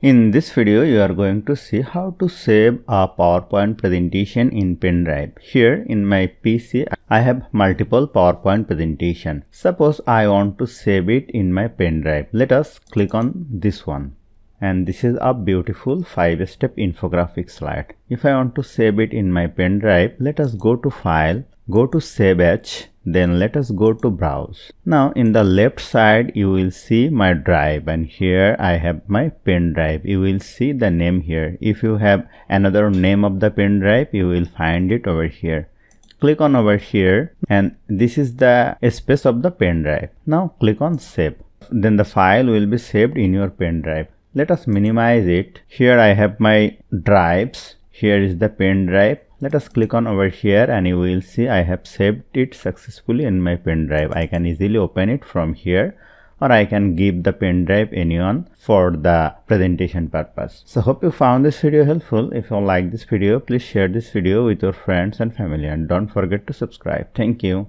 In this video, you are going to see how to save a PowerPoint presentation in Pendrive. Here in my PC, I have multiple PowerPoint presentation. Suppose I want to save it in my Pendrive. Let us click on this one. And this is a beautiful 5-step infographic slide. If I want to save it in my Pendrive, let us go to File, go to Save As, then let us go to Browse. Now in the left side you will see my drive, and here I have my pen drive. You will see the name here. If you have another name of the pen drive, you will find it over here. Click on over here, and this is the space of the pen drive. Now click on Save. Then the file will be saved in your pen drive. Let us minimize it. Here I have my drives. Here is the pen drive. Let us click on over here, and you will see I have saved it successfully in my pen drive. I can easily open it from here, or I can give the pen drive anyone for the presentation purpose. So hope you found this video helpful. If you like this video, please share this video with your friends and family, and don't forget to subscribe. Thank you.